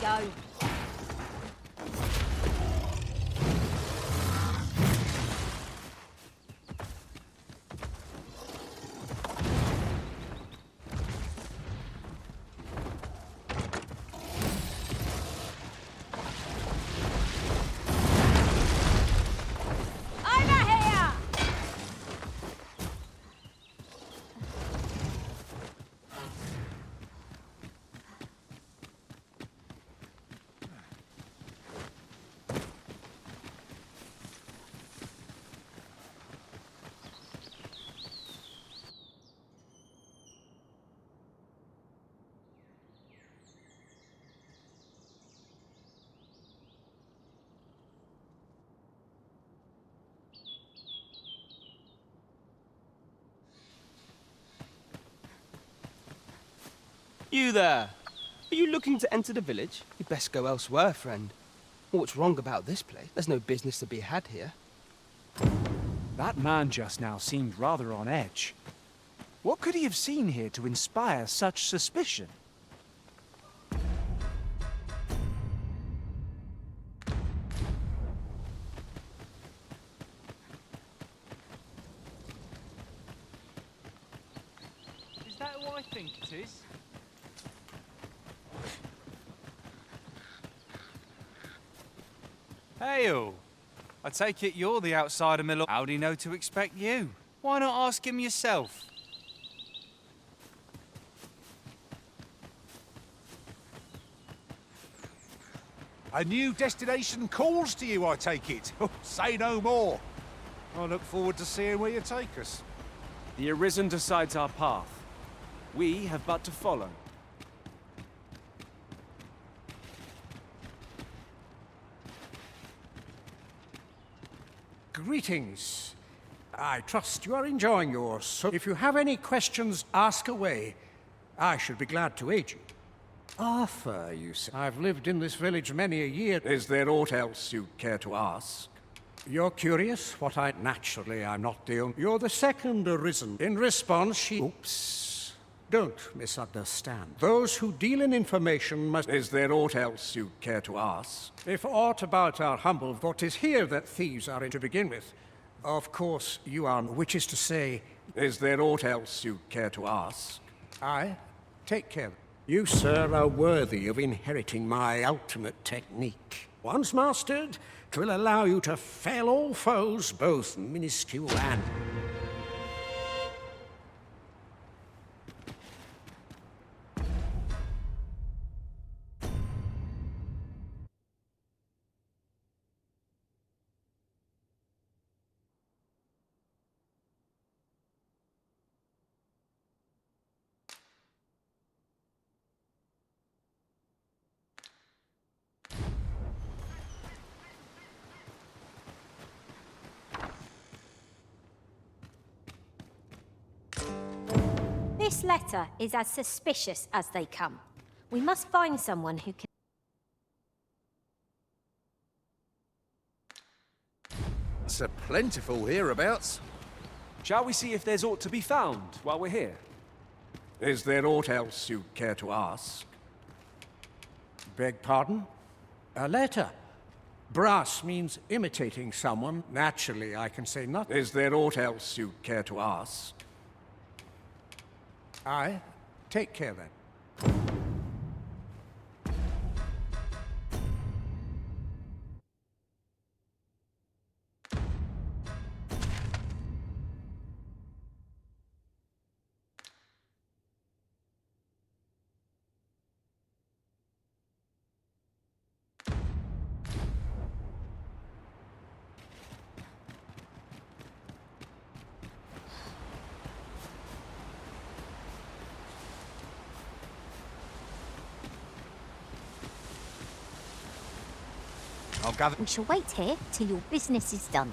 go. You there! Are you looking to enter the village? You'd best go elsewhere, friend. What's wrong about this place? There's no business to be had here. That man just now seemed rather on edge. What could he have seen here to inspire such suspicion? Is that who I think it is? Hail! I take it you're the outsider, my lord. How'd he know to expect you? Why not ask him yourself? A new destination calls to you, I take it. Say no more. I look forward to seeing where you take us. The Arisen decides our path. We have but to follow. Greetings. I trust you are enjoying yours, so if you have any questions, ask away. I should be glad to aid you. Arthur, you say. I've lived in this village many a year. Is there aught else you care to ask? You're curious? Naturally, I'm not the only... You're the second Arisen. In response, she... Oops. Don't misunderstand. Those who deal in information must... Is there aught else you care to ask? If aught about our humble... What is here that thieves are in to begin with? Of course, you are... Which is to say... Is there aught else you care to ask? I take care. You, sir, are worthy of inheriting my ultimate technique. Once mastered, 'twill allow you to fell all foes, both minuscule and... This letter is as suspicious as they come. We must find someone who can... It's a plentiful hereabouts. Shall we see if there's aught to be found while we're here? Is there aught else you care to ask? Beg pardon? A letter. Brass means imitating someone. Naturally, I can say nothing. Is there aught else you care to ask? I take care then. I'll gather... We shall wait here till your business is done.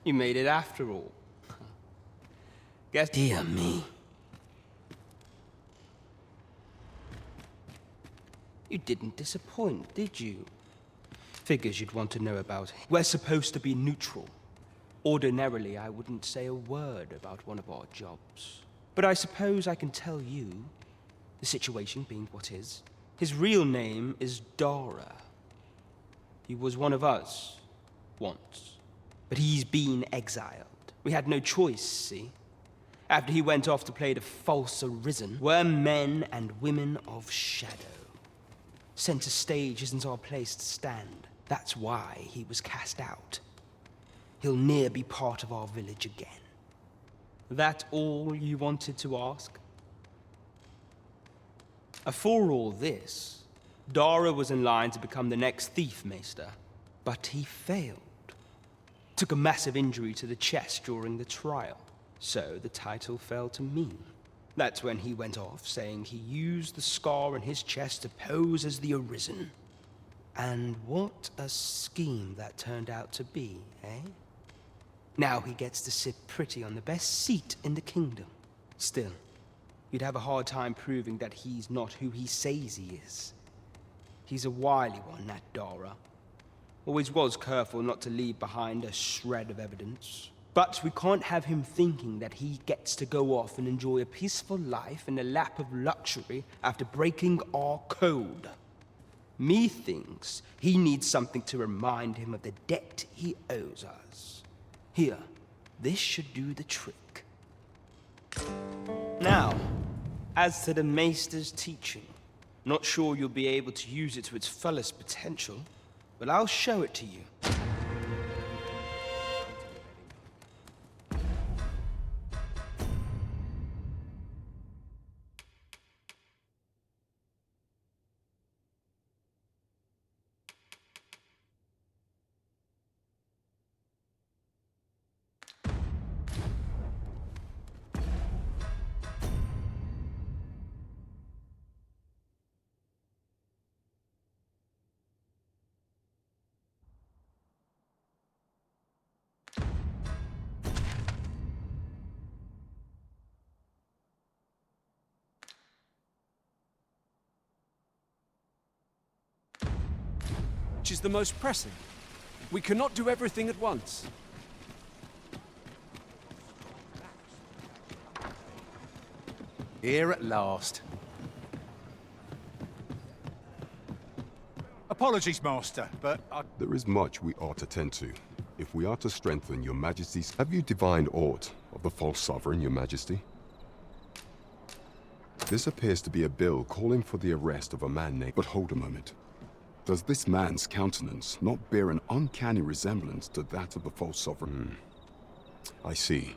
You made it after all. Guess... Dear me. You didn't disappoint, did you? Figures you'd want to know about. We're supposed to be neutral. Ordinarily, I wouldn't say a word about one of our jobs. But I suppose I can tell you, the situation being what is. His real name is Dara. He was one of us, once. But he's been exiled. We had no choice, see? After he went off to play the false arisen, we're men and women of shadow. Center stage isn't our place to stand. That's why he was cast out. He'll ne'er be part of our village again. That all you wanted to ask? For all this, Dara was in line to become the next thief maester, but he failed. Took a massive injury to the chest during the trial, so the title fell to me. That's when he went off, saying he used the scar on his chest to pose as the Arisen. And what a scheme that turned out to be, eh? Now he gets to sit pretty on the best seat in the kingdom. Still, you'd have a hard time proving that he's not who he says he is. He's a wily one, that Dara. Always was careful not to leave behind a shred of evidence. But we can't have him thinking that he gets to go off and enjoy a peaceful life in a lap of luxury after breaking our code. Methinks he needs something to remind him of the debt he owes us. Here, this should do the trick. Now, as to the Maester's teaching, not sure you'll be able to use it to its fullest potential, but I'll show it to you. Which is the most pressing? We cannot do everything at once. Here at last. Apologies, Master, but There is much we ought to tend to. If we are to strengthen your Majesty's... Have you divined aught of the false sovereign, your Majesty? This appears to be a bill calling for the arrest of a man named... But hold a moment. Does this man's countenance not bear an uncanny resemblance to that of the false sovereign? I see.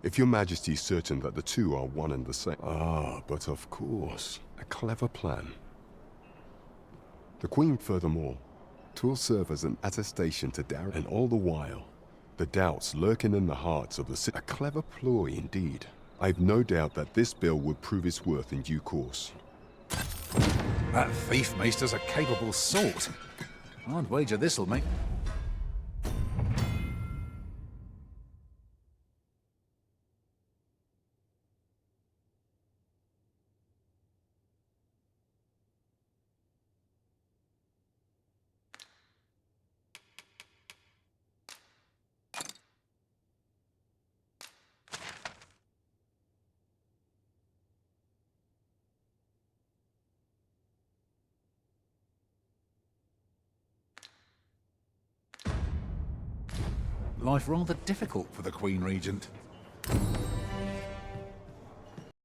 If your Majesty is certain that the two are one and the same... Ah, but of course. A clever plan. The Queen, furthermore, 'twill serve as an attestation to Dara, and all the while, the doubts lurking in the hearts of the a clever ploy indeed. I've no doubt that this bill would prove its worth in due course. that thief maester's a capable sort. I'd wager this'll make... Life rather difficult for the Queen Regent.